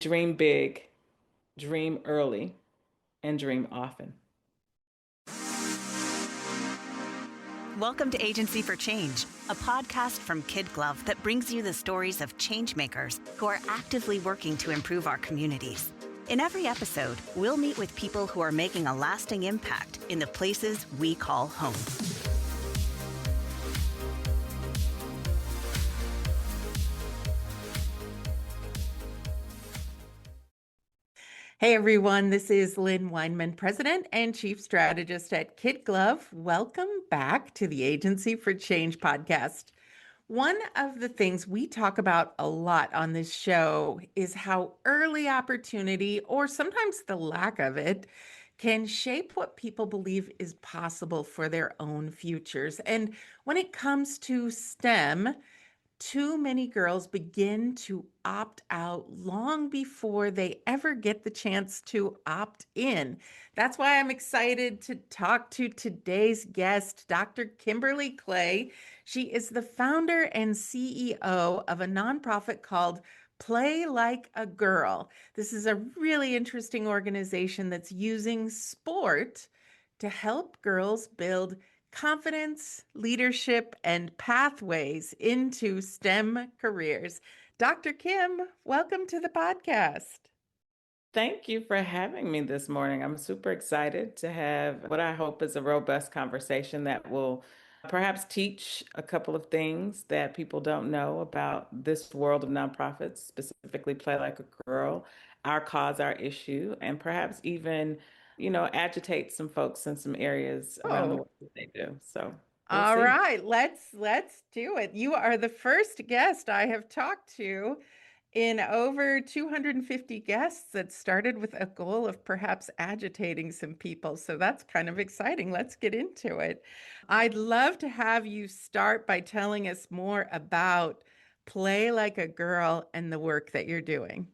Dream big, dream early, and dream often. Welcome to Agency for Change, a podcast from KidGlov that brings you the stories of changemakers who are actively working to improve our communities. In every episode, we'll meet with people who are making a lasting impact in the places we call home. Hey everyone, this is Lyn Wineman, President and Chief Strategist at KidGlov. Welcome back to the Agency for Change podcast. One of the things we talk about a lot on this show is how early opportunity, or sometimes the lack of it, can shape what people believe is possible for their own futures. And when it comes to STEM, too many girls begin to opt out long before they ever get the chance to opt in. That's why I'm excited to talk to today's guest, Dr. Kimberly Clay. She is the founder and CEO of a nonprofit called Play Like a Girl. This is a really interesting organization that's using sport to help girls build confidence, leadership, and pathways into STEM careers. Dr. Kim, welcome to the podcast. Thank you for having me this morning. I'm super excited to have what I hope is a robust conversation that will perhaps teach a couple of things that people don't know about this world of nonprofits, specifically Play Like a Girl, our cause, our issue, and perhaps even, agitate some folks in some areas around the Oh, world that they do. So we'll all see. right, let's do it. You are the first guest I have talked to in over 250 guests that started with a goal of perhaps agitating some people. So that's kind of exciting. Let's get into it. I'd love to have you start by telling us more about Play Like a Girl and the work that you're doing.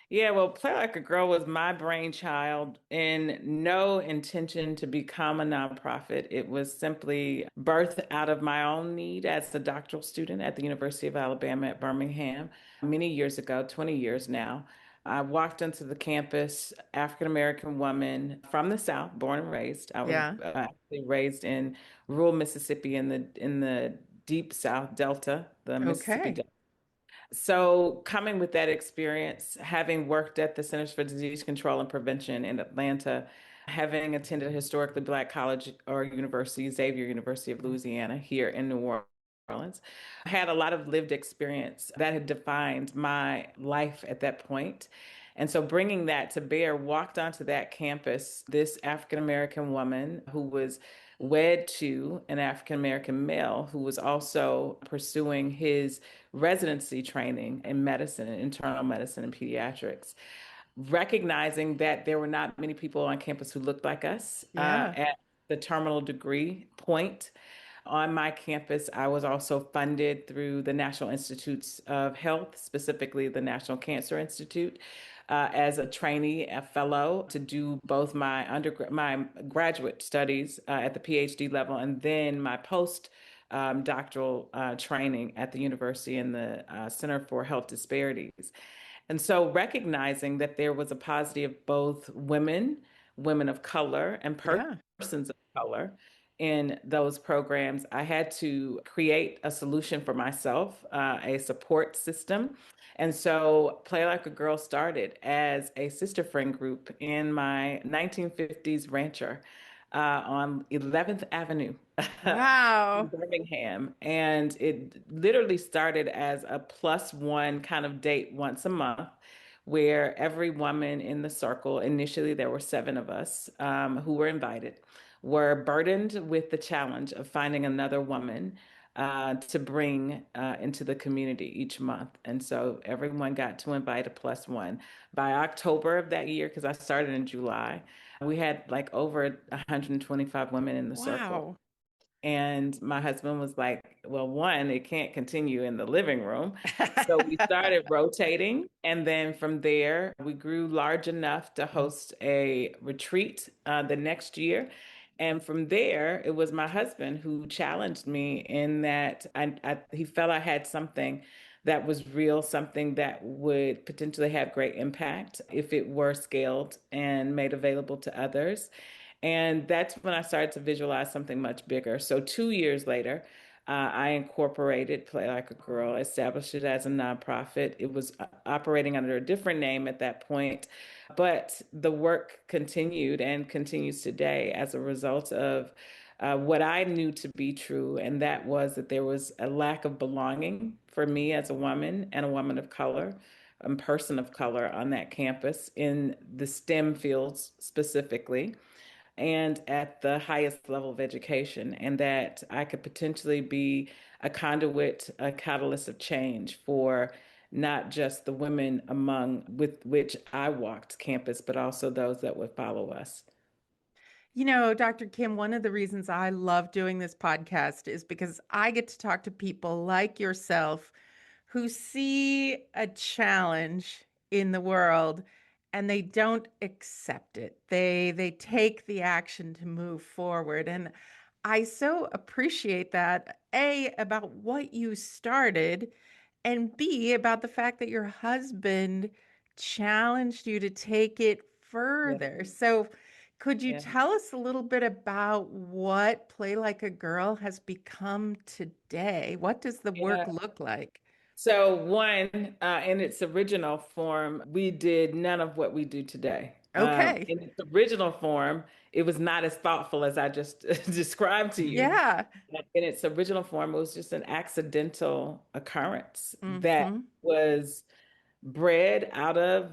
Yeah, well, Play Like a Girl was my brainchild in no intention to become a nonprofit. It was simply birthed out of my own need as a doctoral student at the University of Alabama at Birmingham many years ago, 20 years now. I walked onto the campus, African American woman from the South, born and raised. I was Yeah. actually raised in rural Mississippi in the deep South Delta, the Mississippi Okay. Delta. So, coming with that experience, having worked at the Centers for Disease Control and Prevention in Atlanta, having attended a historically Black college or university, Xavier University of Louisiana, here in New Orleans, I had a lot of lived experience that had defined my life at that point. And so, bringing that to bear, walked onto that campus, this African American woman who was wed to an African American male who was also pursuing his residency training in medicine, internal medicine, and pediatrics, recognizing that there were not many people on campus who looked like us Yeah. at the terminal degree point. On my campus, I was also funded through the National Institutes of Health, specifically the National Cancer Institute, as a trainee, a fellow, to do both my graduate studies at the PhD level, and then my post doctoral training at the university in the Center for Health Disparities. And so recognizing that there was a paucity of both women, women of color, and Yeah. persons of color in those programs, I had to create a solution for myself, a support system. And so Play Like a Girl started as a sister friend group in my 1950s rancher on 11th Avenue in Wow. Birmingham. And it literally started as a plus one kind of date once a month, where every woman in the circle, initially there were seven of us who were invited, were burdened with the challenge of finding another woman to bring into the community each month. And so everyone got to invite a plus one. By October of that year, because I started in July, we had like over 125 women in the circle. Wow. And my husband was like, well, one, it can't continue in the living room. So we started rotating. And then from there, we grew large enough to host a retreat the next year. And from there, it was my husband who challenged me in that he felt I had something that was real, something that would potentially have great impact if it were scaled and made available to others. And that's when I started to visualize something much bigger. So 2 years later, I incorporated Play Like a Girl, established it as a nonprofit. It was operating under a different name at that point, but the work continued and continues today as a result of what I knew to be true, and that was that there was a lack of belonging for me as a woman and a woman of color, a person of color on that campus in the STEM fields specifically and at the highest level of education, and that I could potentially be a conduit, a catalyst of change for not just the women among with which I walked campus, but also those that would follow us. Dr. Kim, one of the reasons I love doing this podcast is because I get to talk to people like yourself who see a challenge in the world and they don't accept it. They take the action to move forward. And I so appreciate that, A, about what you started, and B, about the fact that your husband challenged you to take it Yeah, further. So, could you yeah, tell us a little bit about what Play Like a Girl has become today? What does the work yeah. look like? So one, in its original form, we did none of what we do today. Okay. In its original form, it was not as thoughtful as I just described to you. Yeah. In its original form, it was just an accidental occurrence that Mm-hmm. was bred out of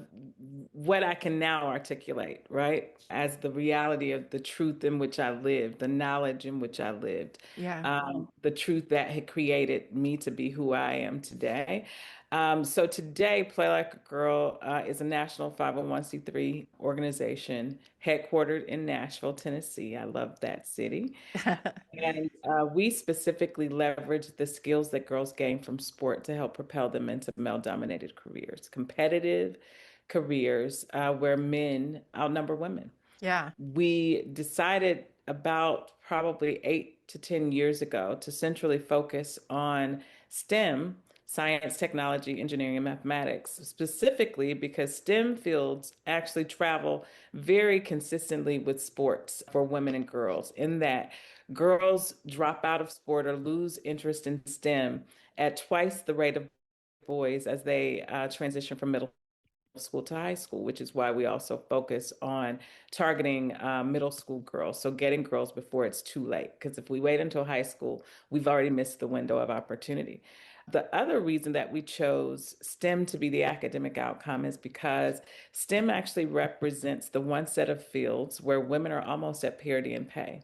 what I can now articulate, right? As the reality of the truth in which I lived, the knowledge in which I lived, Yeah. the truth that had created me to be who I am today. So today, Play Like a Girl is a national 501c3 organization headquartered in Nashville, Tennessee. I love that city. And we specifically leverage the skills that girls gain from sport to help propel them into male-dominated careers, competitive careers where men outnumber women. Yeah. We decided about probably 8 to 10 years ago to centrally focus on STEM, science, technology, engineering, and mathematics, specifically because STEM fields actually travel very consistently with sports for women and girls, in that girls drop out of sport or lose interest in STEM at twice the rate of boys as they transition from middle school to high school, which is why we also focus on targeting middle school girls. So getting girls before it's too late. Because if we wait until high school, we've already missed the window of opportunity. The other reason that we chose STEM to be the academic outcome is because STEM actually represents the one set of fields where women are almost at parity in pay.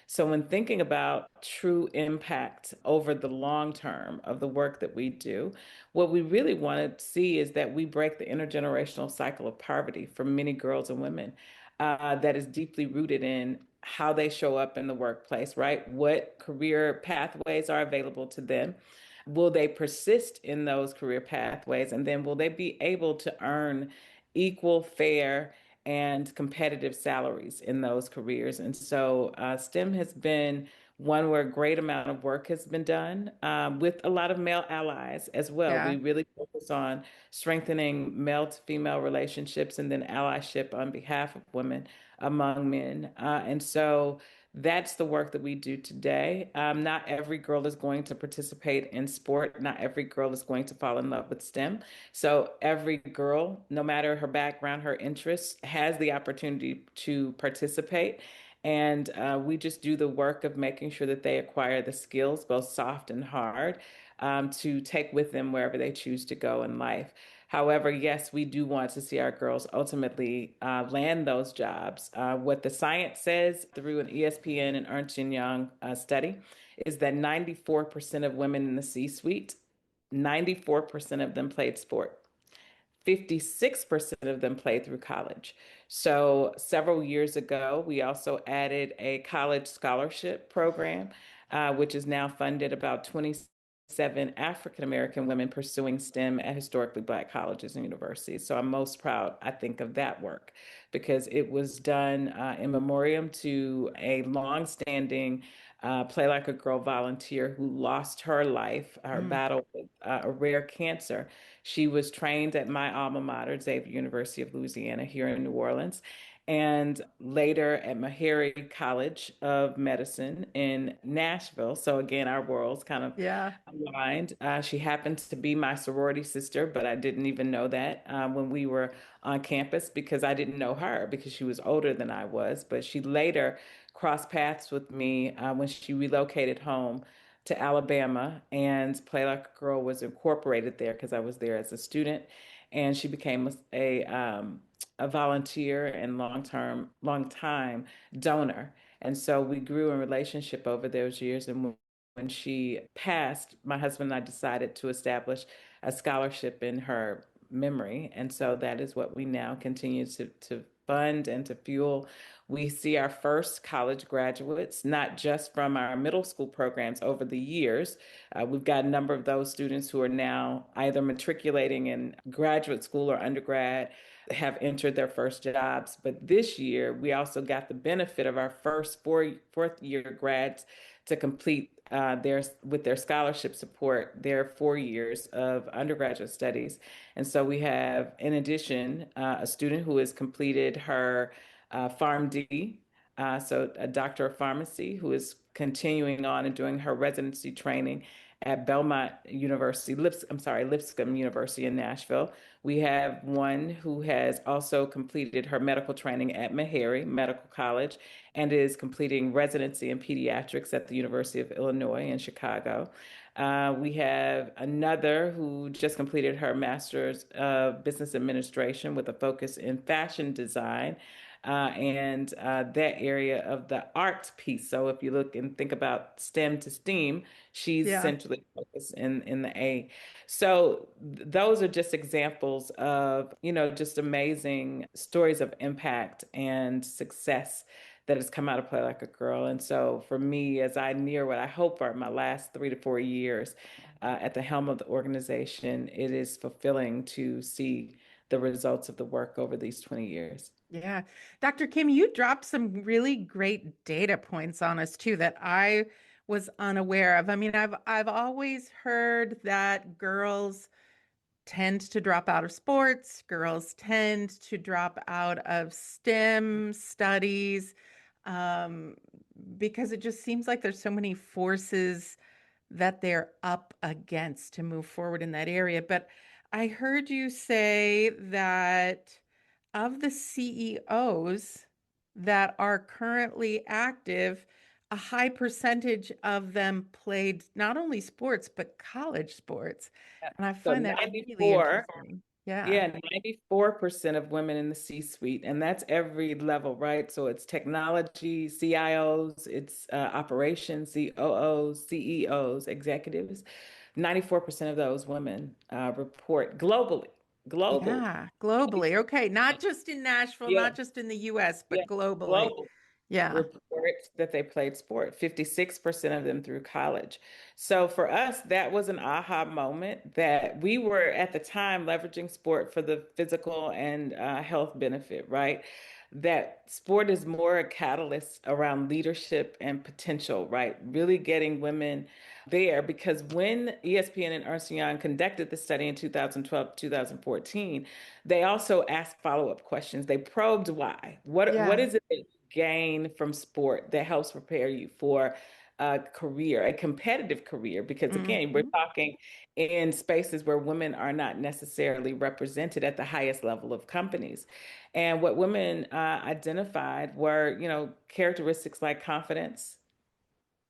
So, when thinking about true impact over the long term of the work that we do, what we really want to see is that we break the intergenerational cycle of poverty for many girls and women that is deeply rooted in how they show up in the workplace, right? What career pathways are available to them? Will they persist in those career pathways? And then will they be able to earn equal, fair, and competitive salaries in those careers? And so STEM has been one where a great amount of work has been done with a lot of male allies as well. Yeah. We really focus on strengthening male to female relationships and then allyship on behalf of women among men. And so that's the work that we do today. Not every girl is going to participate in sport. Not every girl is going to fall in love with STEM. So every girl, no matter her background, her interests, has the opportunity to participate. And we just do the work of making sure that they acquire the skills, both soft and hard, to take with them wherever they choose to go in life. However, yes, we do want to see our girls ultimately land those jobs. What the science says through an ESPN and Ernst & Young study is that 94% of women in the C-suite, 94% of them played sport. 56% of them played through college. So several years ago, we also added a college scholarship program, which is now funded about 27 African American women pursuing STEM at historically Black colleges and universities. So I'm most proud, I think, of that work because it was done in memoriam to a longstanding Play Like a Girl volunteer who lost her life, her Mm. battle with a rare cancer. She was trained at my alma mater, Xavier University of Louisiana, here in New Orleans, and later at Meharry College of Medicine in Nashville. So again, our worlds kind of Yeah. aligned. She happened to be my sorority sister, but I didn't even know that when we were on campus because I didn't know her because she was older than I was. But she later crossed paths with me when she relocated home to Alabama, and Play Like a Girl was incorporated there because I was there as a student, and she became a volunteer and long time donor. And so we grew in relationship over those years. And when she passed, my husband and I decided to establish a scholarship in her memory. And so that is what we now continue to fund and to fuel. We see our first college graduates, not just from our middle school programs over the years. We've got a number of those students who are now either matriculating in graduate school or undergrad, have entered their first jobs. But this year, we also got the benefit of our first fourth year grads to complete with their scholarship support their 4 years of undergraduate studies. And so we have, in addition, a student who has completed her PharmD, so a doctor of pharmacy, who is continuing on and doing her residency training at Belmont University, Lipscomb University in Nashville. We have one who has also completed her medical training at Meharry Medical College and is completing residency in pediatrics at the University of Illinois in Chicago. We have another who just completed her master's of business administration with a focus in fashion design and that area of the arts piece. So if you look and think about STEM to STEAM, she's Yeah. centrally focused in the A. So those are just examples of, just amazing stories of impact and success that has come out of Play Like a Girl. And so for me, as I near what I hope are my last 3 to 4 years at the helm of the organization, it is fulfilling to see the results of the work over these 20 years. Yeah. Dr. Kim, you dropped some really great data points on us too that I was unaware of. I mean, I've always heard that girls tend to drop out of sports, girls tend to drop out of STEM studies, um, because it just seems like there's so many forces that they're up against to move forward in that area. But I heard you say that of the CEOs that are currently active, a high percentage of them played not only sports, but college sports. And I So find that really 94, interesting. Yeah. yeah, 94% of women in the C-suite, and that's every level, right? So it's technology, CIOs, it's operations, COOs, CEOs, executives. 94% of those women report globally. Globally. Yeah. Globally. Okay. Not just in Nashville, Yeah, not just in the US, yeah, but globally. global. Yeah. Report that they played sport, 56% of them through college. So for us, that was an aha moment that we were at the time leveraging sport for the physical and health benefit, right? That sport is more a catalyst around leadership and potential, right? Really getting women there because when ESPN and Ernst Young conducted the study in 2012, 2014, they also asked follow-up questions. They probed why. What Yeah. is it that you gain from sport that helps prepare you for a career, a competitive career? Because again, we're Mhm. talking in spaces where women are not necessarily represented at the highest level of companies. And what women identified were, characteristics like confidence,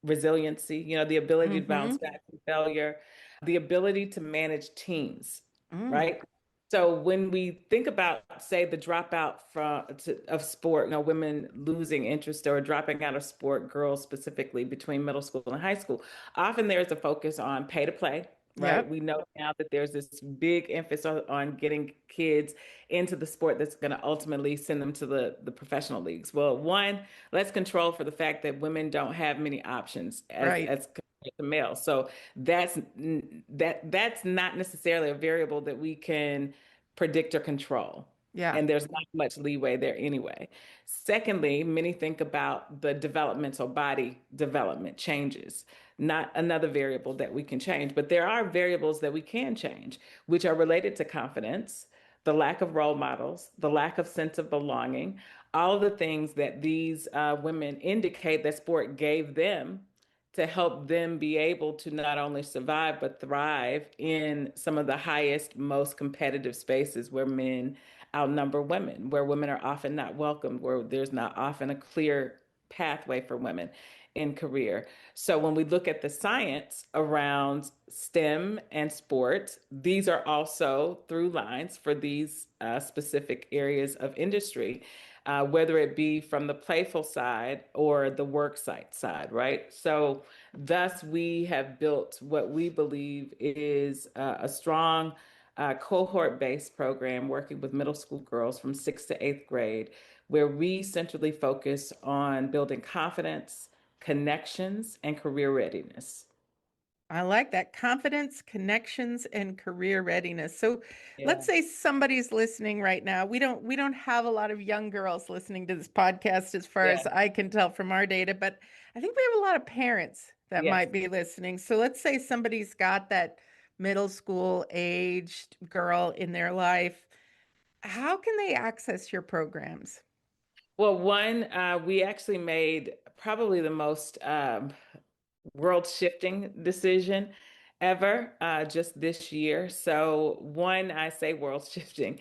resiliency, the ability to bounce Mhm. back from failure, the ability to manage teams, Mm. right? So when we think about, say, the dropout of sport, women losing interest or dropping out of sport, girls specifically between middle school and high school, often there's a focus on pay to play, right? Yep. We know now that there's this big emphasis on getting kids into the sport that's going to ultimately send them to the professional leagues. Well, one, let's control for the fact that women don't have many options Right. as compared to males. So that's that's not necessarily a variable that we can predict or control. Yeah. And there's not much leeway there anyway. Secondly, many think about the developmental body development changes, not another variable that we can change, but there are variables that we can change, which are related to confidence, the lack of role models, the lack of sense of belonging, all of the things that these women indicate that sport gave them to help them be able to not only survive but thrive in some of the highest, most competitive spaces where men outnumber women, where women are often not welcomed, where there's not often a clear pathway for women in career. So when we look at the science around STEM and sport, these are also through lines for these specific areas of industry, whether it be from the playful side or the work site side, right? So thus we have built what we believe is a strong cohort-based program working with middle school girls from sixth to eighth grade, where we centrally focus on building confidence, connections, and career readiness. I like that. Confidence, connections, and career readiness. So let's Yeah. say somebody's listening right now. We don't have a lot of young girls listening to this podcast as far as Yeah. I can tell from our data, but I think we have a lot of parents that Yes. might be listening. So let's say somebody's got that middle school aged girl in their life. How can they access your programs? Well, one, we actually made probably the most world shifting decision ever just this year. So, one, I say world shifting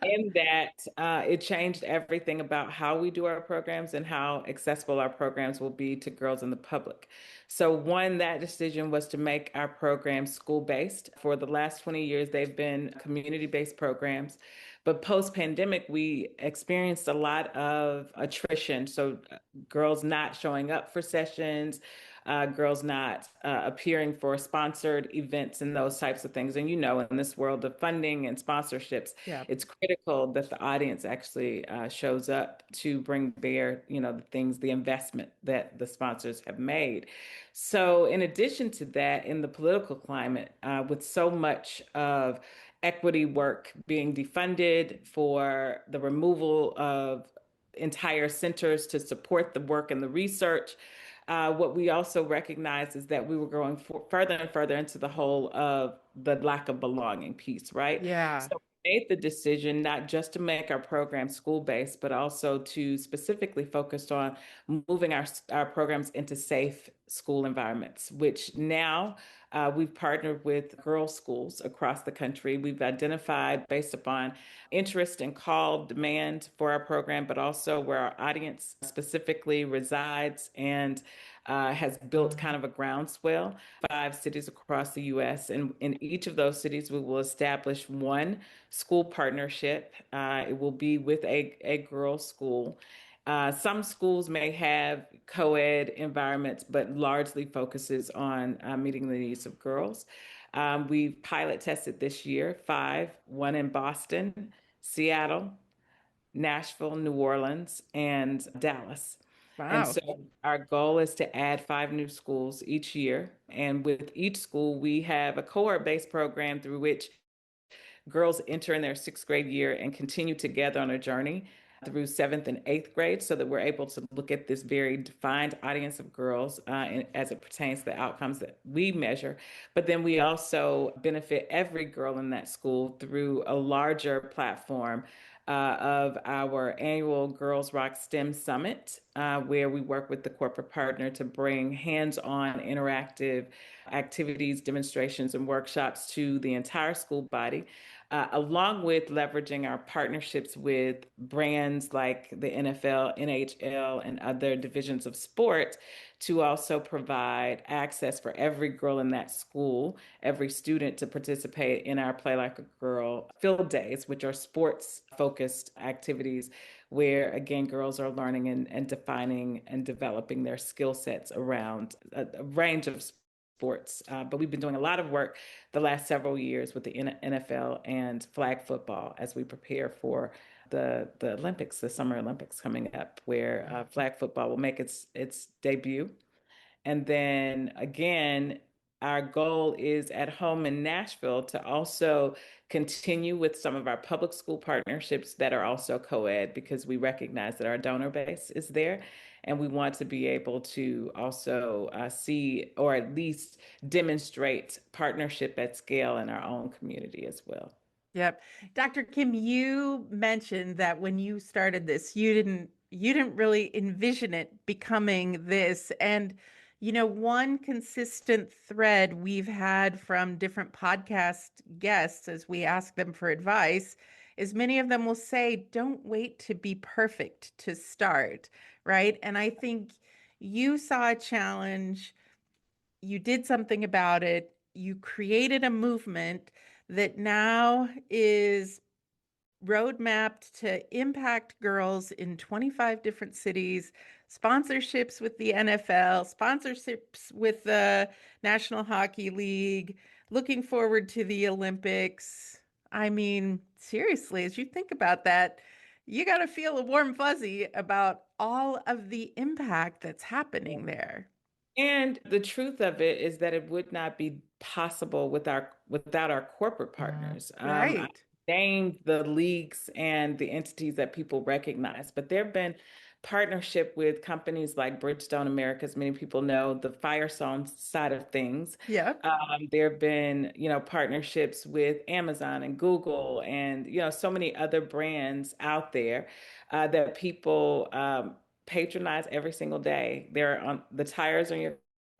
in that it changed everything about how we do our programs and how accessible our programs will be to girls in the public. So, one, that decision was to make our programs school based. For the last 20 years, they've been community based programs. But post pandemic, we experienced a lot of attrition. So, girls not showing up for sessions, girls not appearing for sponsored events and those types of things. And you know, in this world of funding and sponsorships, Yeah. it's critical that the audience actually shows up to bring bear, you know, the things, the investment that the sponsors have made. So, in addition to that, in the political climate, with so much of equity work being defunded for the removal of entire centers to support the work and the research. What we also recognize is that we were going further and further into the whole of the lack of belonging piece, right? Yeah. So we made the decision not just to make our program school-based, but also to specifically focus on moving our programs into safe school environments, which now we've partnered with girls' schools across the country. We've identified based upon interest and call demand for our program, but also where our audience specifically resides and has built kind of a groundswell. 5 cities across the US. And in each of those cities, we will establish one school partnership. It will be with a girls' school. Some schools may have co-ed environments, but largely focuses on meeting the needs of girls. We've pilot tested this year 5, one in Boston, Seattle, Nashville, New Orleans, and Dallas. And Wow. so our goal is to add 5 new schools each year. And with each school, we have a cohort-based program through which girls enter in their sixth grade year and continue together on a journey through seventh and eighth grade so that we're able to look at this very defined audience of girls as it pertains to the outcomes that we measure. But then we also benefit every girl in that school through a larger platform of our annual Girls Rock STEM Summit, where we work with the corporate partner to bring hands-on interactive activities, demonstrations, and workshops to the entire school body, along with leveraging our partnerships with brands like the NFL, NHL, and other divisions of sport to also provide access for every girl in that school, every student to participate in our Play Like a Girl field days, which are sports focused activities where, again, girls are learning and defining and developing their skill sets around a range of sports. But we've been doing a lot of work the last several years with the NFL and flag football as we prepare for the Olympics, the Summer Olympics coming up, where flag football will make its debut. And then again, our goal is at home in Nashville to also continue with some of our public school partnerships that are also co-ed because we recognize that our donor base is there. And we want to be able to also see or at least demonstrate partnership at scale in our own community as well. Yep. Dr. Kim, you mentioned that when you started this, you didn't really envision it becoming this. And one consistent thread we've had from different podcast guests as we ask them for advice is many of them will say, don't wait to be perfect to start, right? And I think you saw a challenge, you did something about it, you created a movement that now is roadmapped to impact girls in 25 different cities, sponsorships with the NFL, sponsorships with the National Hockey League, looking forward to the Olympics. I mean, seriously, as you think about that, you got to feel a warm fuzzy about all of the impact that's happening there. And the truth of it is that it would not be possible without our corporate partners. I Right. named the leagues and the entities that people recognize, but there have been partnership with companies like Bridgestone America, as many people know, the Firestone side of things. Yep. There have been, partnerships with Amazon and Google and, so many other brands out there that people patronize every single day. They're on the tires on your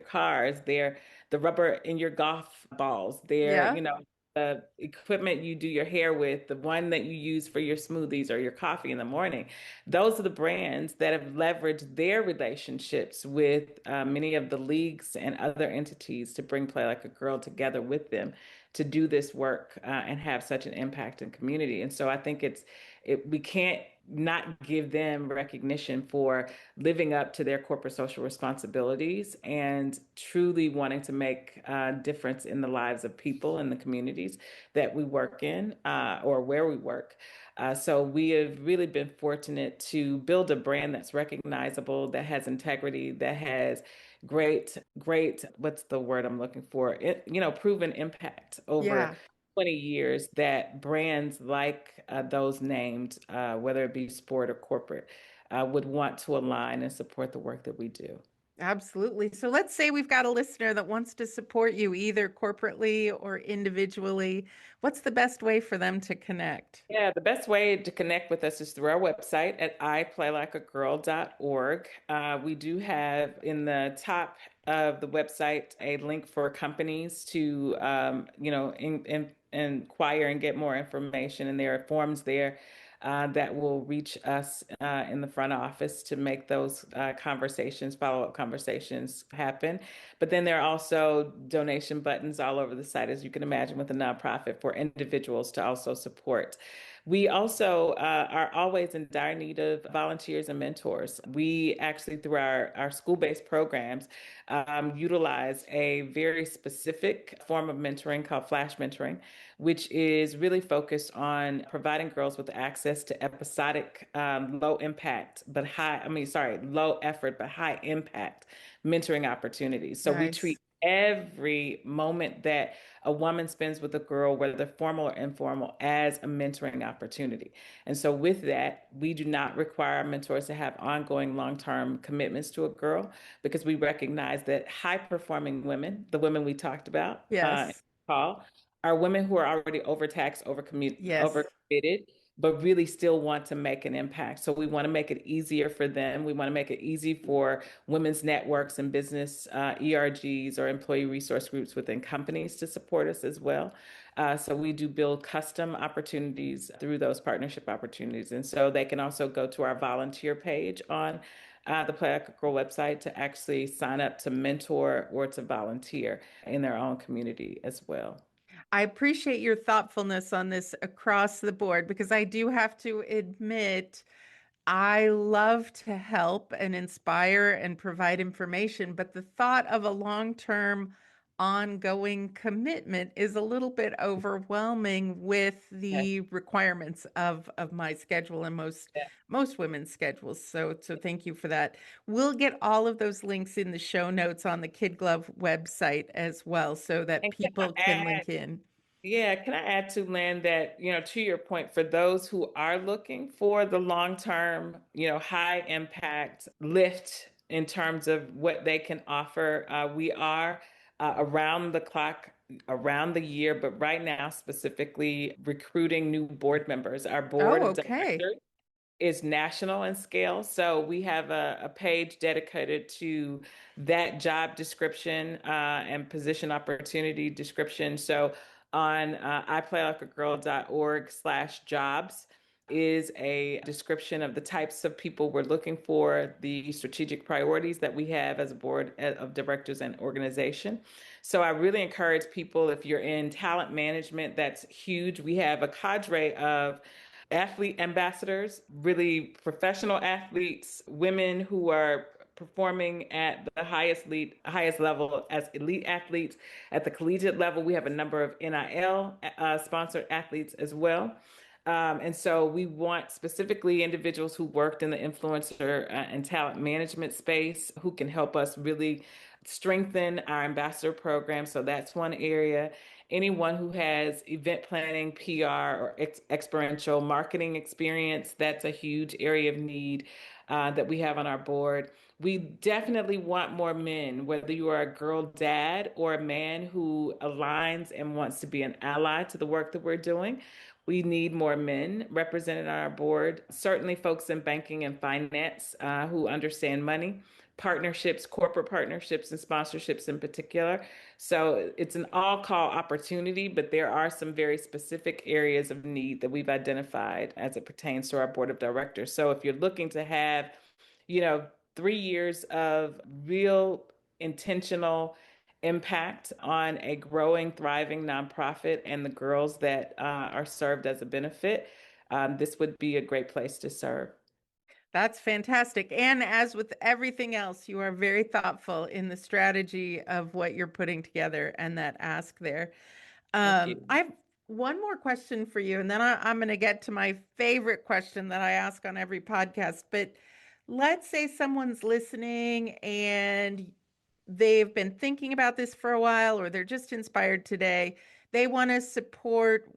cars, they're the rubber in your golf balls, they're, Yeah. the equipment you do your hair with, the one that you use for your smoothies or your coffee in the morning. Those are the brands that have leveraged their relationships with many of the leagues and other entities to bring Play Like a Girl together with them to do this work and have such an impact in community. And so I think we can't not give them recognition for living up to their corporate social responsibilities and truly wanting to make a difference in the lives of people in the communities that we work in or where we work. So we have really been fortunate to build a brand that's recognizable, that has integrity, that has great, what's the word I'm looking for? Proven impact over Yeah. 20 years that brands like those named, whether it be sport or corporate, would want to align and support the work that we do. Absolutely. So let's say we've got a listener that wants to support you either corporately or individually. What's the best way for them to connect? Yeah, the best way to connect with us is through our website at iplaylikeagirl.org. We do have in the top of the website a link for companies to, inquire and get more information. And there are forms there that will reach us in the front office to make those follow-up conversations happen. But then there are also donation buttons all over the site, as you can imagine, with a nonprofit for individuals to also support. We also are always in dire need of volunteers and mentors. We actually, through our school-based programs, utilize a very specific form of mentoring called flash mentoring, which is really focused on providing girls with access to episodic, low impact, low effort, but high impact mentoring opportunities. So we Nice. treat every moment that a woman spends with a girl, whether formal or informal, as a mentoring opportunity. And so, with that, we do not require our mentors to have ongoing long term commitments to a girl because we recognize that high performing women, the women we talked about, Yes. Paul, are women who are already overtaxed, Yes. overcommitted, but really still want to make an impact. So we want to make it easier for them. We want to make it easy for women's networks and business ERGs or employee resource groups within companies to support us as well. So we do build custom opportunities through those partnership opportunities. And so they can also go to our volunteer page on the Play Like a Girl website to actually sign up to mentor or to volunteer in their own community as well. I appreciate your thoughtfulness on this across the board because I do have to admit, I love to help and inspire and provide information, but the thought of a long-term ongoing commitment is a little bit overwhelming with Okay. the requirements of my schedule and most women's schedules. So thank you for that. We'll get all of those links in the show notes on the KidGlov website as well so that And can I people can add, link in. yeah, can I add to Lynn that, to your point, for those who are looking for the long-term, high impact lift in terms of what they can offer, we are around the clock, around the year, but right now specifically recruiting new board members. Our board Oh, of okay. directors is national in scale. So we have a page dedicated to that job description and position opportunity description. So on iplaylikeagirl.org/jobs is a description of the types of people we're looking for, the strategic priorities that we have as a board of directors and organization. So I really encourage people, if you're in talent management, that's huge. We have a cadre of athlete ambassadors, really professional athletes, women who are performing at the highest level as elite athletes. At the collegiate level, we have a number of NIL sponsored athletes as well. And so we want specifically individuals who worked in the influencer and talent management space who can help us really strengthen our ambassador program. So that's one area. Anyone who has event planning, PR, or experiential marketing experience, that's a huge area of need that we have on our board. We definitely want more men, whether you are a girl dad or a man who aligns and wants to be an ally to the work that we're doing. We need more men represented on our board. Certainly, folks in banking and finance who understand money, partnerships, corporate partnerships, and sponsorships in particular. So it's an all call opportunity, but there are some very specific areas of need that we've identified as it pertains to our board of directors. So if you're looking to have, you know, 3 years of real intentional impact on a growing, thriving nonprofit and the girls that are served as a benefit, this would be a great place to serve. That's fantastic. And as with everything else, you are very thoughtful in the strategy of what you're putting together and that ask there. Thank you. I have one more question for you, and then I'm going to get to my favorite question that I ask on every podcast. But let's say someone's listening and they've been thinking about this for a while, or they're just inspired today. They want to support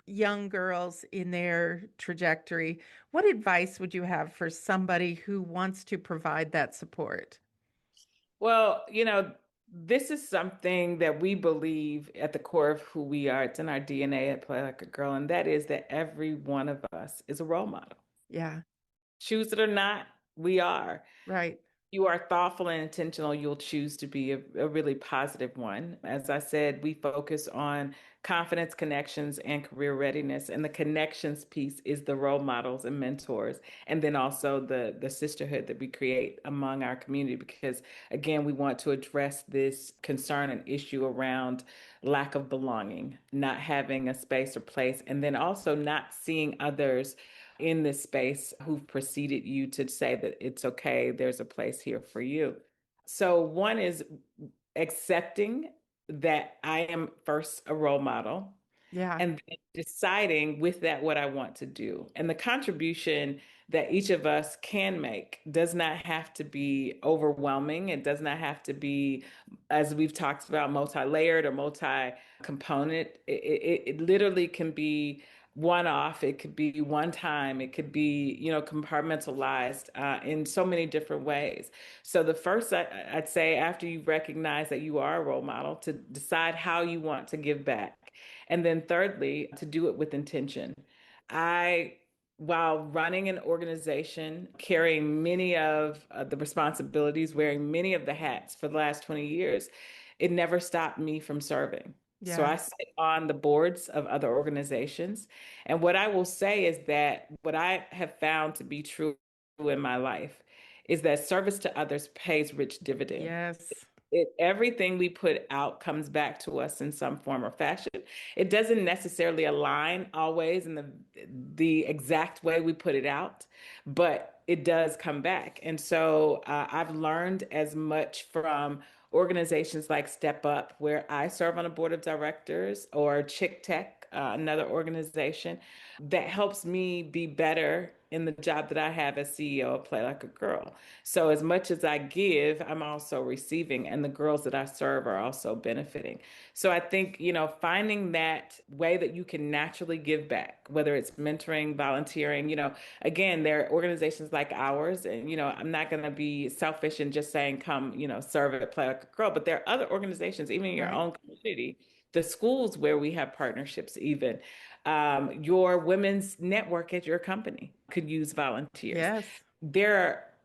young girls in their trajectory. What advice would you have for somebody who wants to provide that support? Well, this is something that we believe at the core of who we are. It's in our DNA at Play Like a Girl, and that is that every one of us is a role model. Yeah, Choose it or not, we are. right. You are thoughtful and intentional, you'll choose to be a really positive one. As I said, we focus on confidence, connections, and career readiness. And the connections piece is the role models and mentors. And then also the sisterhood that we create among our community. Because again, we want to address this concern and issue around lack of belonging, not having a space or place, and then also not seeing others in this space who've preceded you to say that it's okay, there's a place here for you. So, one is accepting that I am first a role model Yeah, and then deciding with that what I want to do. And the contribution that each of us can make does not have to be overwhelming. It does not have to be, as we've talked about, multi-layered or multi-component. It literally can be one off, it could be one time, it could be, compartmentalized in so many different ways. So the first, I'd say, after you recognize that you are a role model, to decide how you want to give back. And then thirdly, to do it with intention. I, while running an organization, carrying many of the responsibilities, wearing many of the hats for the last 20 years, it never stopped me from serving. So yeah, I sit on the boards of other organizations. And what I will say is that what I have found to be true in my life is that service to others pays rich dividends. yes, Everything we put out comes back to us in some form or fashion. It doesn't necessarily align always in the exact way we put it out, but it does come back. And so I've learned as much from organizations like Step Up, where I serve on a board of directors, or Chick Tech, another organization that helps me be better in the job that I have as CEO of Play Like a Girl. So as much as I give, I'm also receiving, and the girls that I serve are also benefiting. So I think, finding that way that you can naturally give back, whether it's mentoring, volunteering, again, there are organizations like ours, and, I'm not going to be selfish and just saying, come, serve at Play Like a Girl, but there are other organizations, even in your Right. own community, the schools where we have partnerships, even your women's network at your company could use volunteers. Yes. There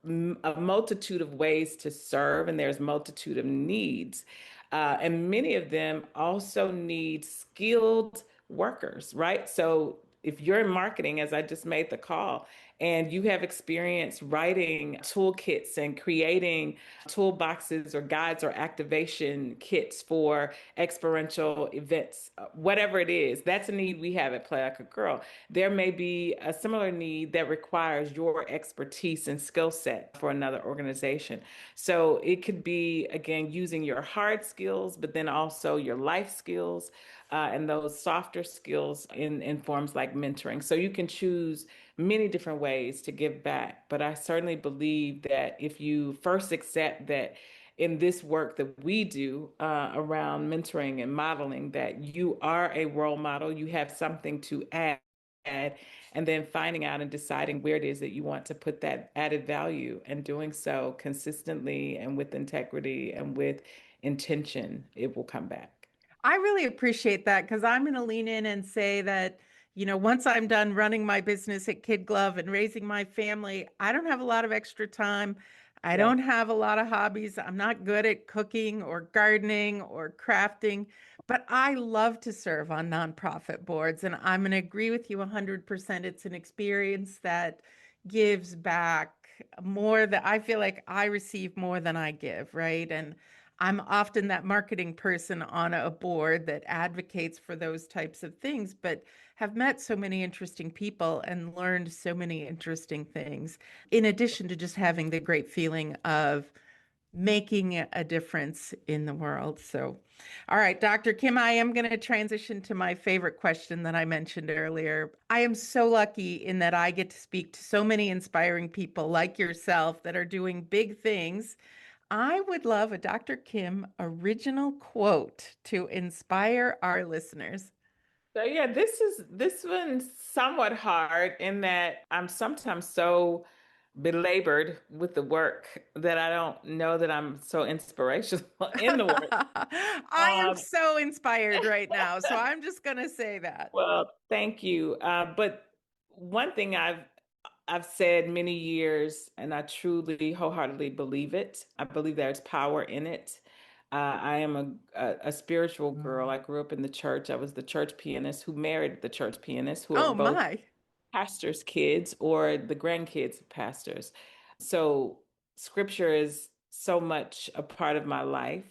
are a multitude of ways to serve, and there's multitude of needs. And many of them also need skilled workers, right? So if you're in marketing, as I just made the call, and you have experience writing toolkits and creating toolboxes or guides or activation kits for experiential events, whatever it is, that's a need we have at Play Like a Girl. There may be a similar need that requires your expertise and skill set for another organization. So it could be, again, using your hard skills, but then also your life skills, and those softer skills in forms like mentoring. So you can choose many different ways to give back. But I certainly believe that if you first accept that in this work that we do around mentoring and modeling, that you are a role model, you have something to add, and then finding out and deciding where it is that you want to put that added value, and doing so consistently and with integrity and with intention, it will come back. I really appreciate that because I'm going to lean in and say that, once I'm done running my business at KidGlov and raising my family, I don't have a lot of extra time. I Yeah. don't have a lot of hobbies. I'm not good at cooking or gardening or crafting, but I love to serve on nonprofit boards. And I'm going to agree with you 100%. It's an experience that gives back more, that I feel like I receive more than I give, right? And I'm often that marketing person on a board that advocates for those types of things, but have met so many interesting people and learned so many interesting things, in addition to just having the great feeling of making a difference in the world. So, all right, Dr. Kim, I am going to transition to my favorite question that I mentioned earlier. I am so lucky in that I get to speak to so many inspiring people like yourself that are doing big things. I would love a Dr. Kim original quote to inspire our listeners. So yeah, this one's somewhat hard in that I'm sometimes so belabored with the work that I don't know that I'm so inspirational in the work. I am Um, so inspired right now, so I'm just going to say that. well, thank you. But one thing I've said many years, and I truly wholeheartedly believe it. I believe there's power in it. I am a spiritual girl. I grew up in the church. I was the church pianist who married the church pianist, who are Oh both my. pastors' kids or the grandkids of pastors. So scripture is so much a part of my life.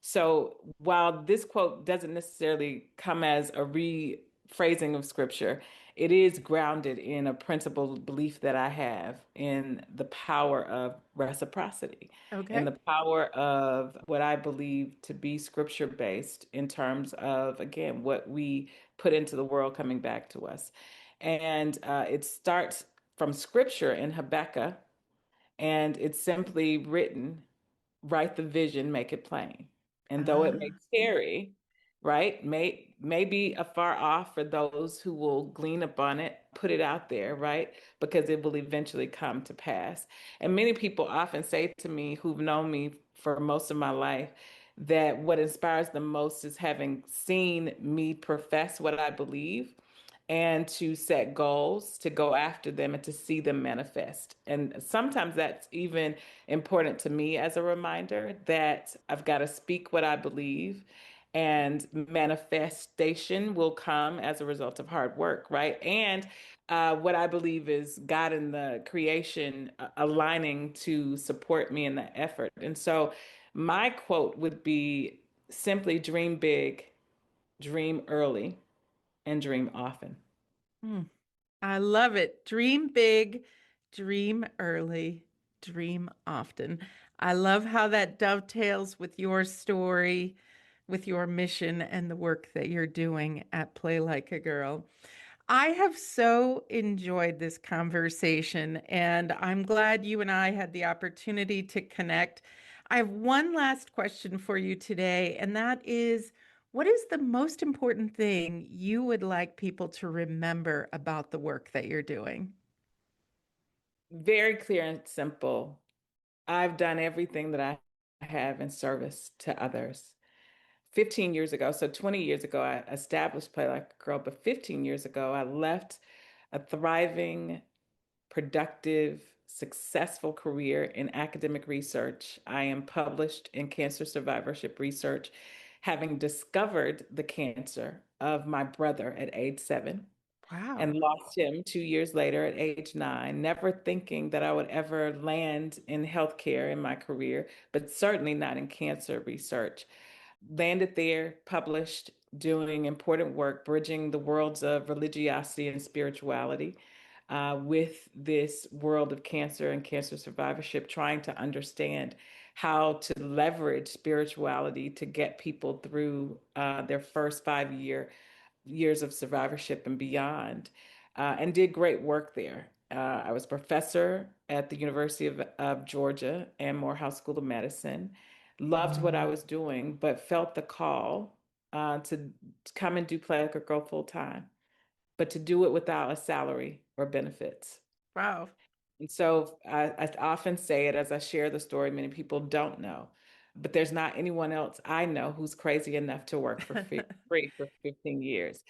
So while this quote doesn't necessarily come as a rephrasing of scripture, it is grounded in a principled belief that I have in the power of reciprocity, in Okay. the power of what I believe to be scripture based in terms of, again, what we put into the world coming back to us. And it starts from scripture in Habakkuk, and it's simply written, write the vision, make it plain. And though it may Ah, tarry, right, may be afar off for those who will glean upon it, put it out there, right, because it will eventually come to pass. And many people often say to me, who've known me for most of my life, that what inspires them most is having seen me profess what I believe and to set goals, to go after them and to see them manifest. And sometimes that's even important to me as a reminder that I've got to speak what I believe, and manifestation will come as a result of hard work, right? And what I believe is God and the creation aligning to support me in that effort. And so my quote would be simply dream big, dream early, and dream often. hmm. I love it. Dream big, dream early, dream often. I love how that dovetails with your story, with your mission, and the work that you're doing at Play Like a Girl. I have so enjoyed this conversation, and I'm glad you and I had the opportunity to connect. I have one last question for you today, and that is, what is the most important thing you would like people to remember about the work that you're doing? Very clear and simple. I've done everything that I have in service to others. 15 years ago, so 20 years ago, I established Play Like a Girl, but 15 years ago, I left a thriving, productive, successful career in academic research. I am published in cancer survivorship research, having discovered the cancer of my brother at age 7 Wow. and lost him 2 years later at age 9, never thinking that I would ever land in healthcare in my career, but certainly not in cancer research. Landed there, published, doing important work, bridging the worlds of religiosity and spirituality with this world of cancer and cancer survivorship, trying to understand how to leverage spirituality to get people through their first 5 years of survivorship and beyond, and did great work there. I was professor at the University of Georgia and Morehouse School of Medicine. Loved what I was doing, but felt the call to come and do Play Like a Girl full time, but to do it without a salary or benefits. Wow. And so I often say it as I share the story, many people don't know, but there's not anyone else I know who's crazy enough to work for free for 15 years.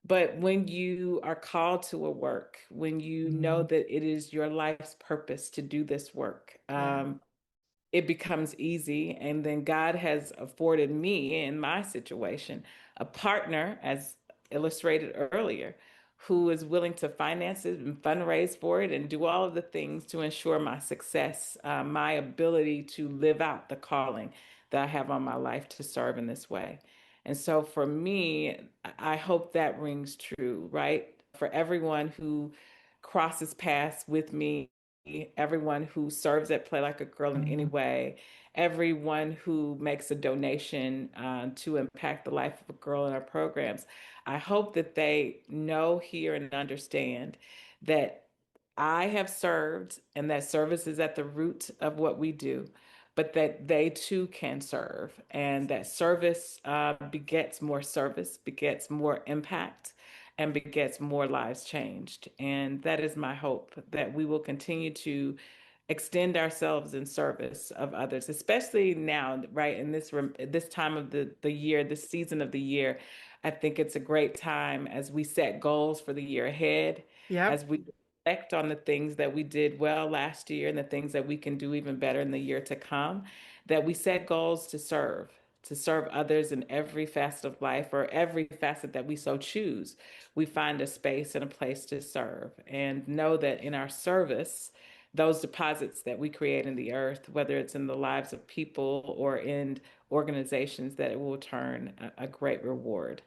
But when you are called to a work, when you know that it is your life's purpose to do this work, Yeah. it becomes easy. And then God has afforded me in my situation a partner, as illustrated earlier, who is willing to finance it and fundraise for it and do all of the things to ensure my success, my ability to live out the calling that I have on my life to serve in this way. And so for me, I hope that rings true, right? For everyone who crosses paths with me, everyone who serves at Play Like a Girl in any way, everyone who makes a donation to impact the life of a girl in our programs. I hope that they know, hear, and understand that I have served and that service is at the root of what we do, but that they too can serve, and that service begets more service, begets more impact, and begets more lives changed. And that is my hope, that we will continue to extend ourselves in service of others, especially now, right? In this time of the year, this season of the year, I think it's a great time as we set goals for the year ahead, Yep. as we reflect on the things that we did well last year and the things that we can do even better in the year to come, that we set goals to serve others in every facet of life, or every facet that we so choose. We find a space and a place to serve, and know that in our service, those deposits that we create in the earth, whether it's in the lives of people or in organizations, that it will turn a great reward.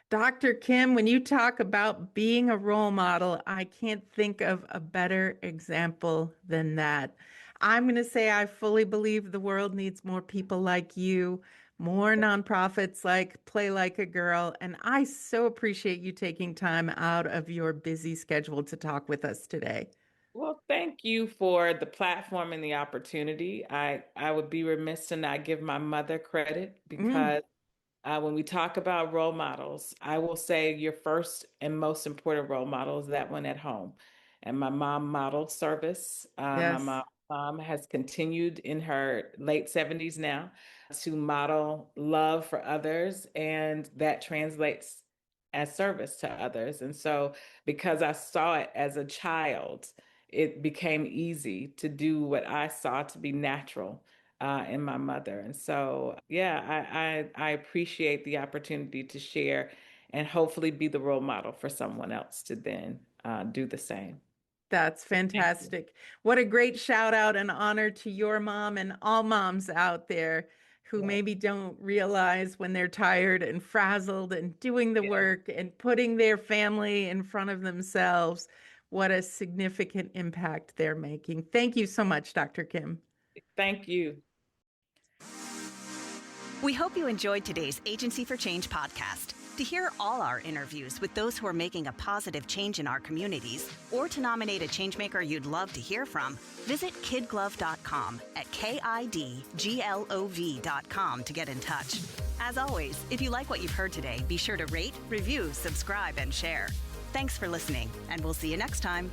Dr. Kim, when you talk about being a role model, I can't think of a better example than that. I'm going to say I fully believe the world needs more people like you, more nonprofits like Play Like a Girl, and I so appreciate you taking time out of your busy schedule to talk with us today. Well, thank you for the platform and the opportunity. I would be remiss to not give my mother credit, Mm, because when we talk about role models, I will say your first and most important role model is that one at home. And my mom modeled service. My yes. mom has continued in her late 70s now to model love for others, and that translates as service to others. And so, because I saw it as a child, it became easy to do what I saw to be natural in my mother. And so, yeah, I appreciate the opportunity to share and hopefully be the role model for someone else to then do the same. That's So thank you. fantastic. What a great shout out and honor to your mom and all moms out there who Yeah, maybe don't realize when they're tired and frazzled and doing the yeah. work and putting their family in front of themselves, what a significant impact they're making. Thank you so much, Dr. Kim. Thank you. We hope you enjoyed today's Agency for Change podcast. To hear all our interviews with those who are making a positive change in our communities, or to nominate a changemaker you'd love to hear from, visit KidGlov.com at KIDGLOV.com to get in touch. As always, if you like what you've heard today, be sure to rate, review, subscribe, and share. Thanks for listening, and we'll see you next time.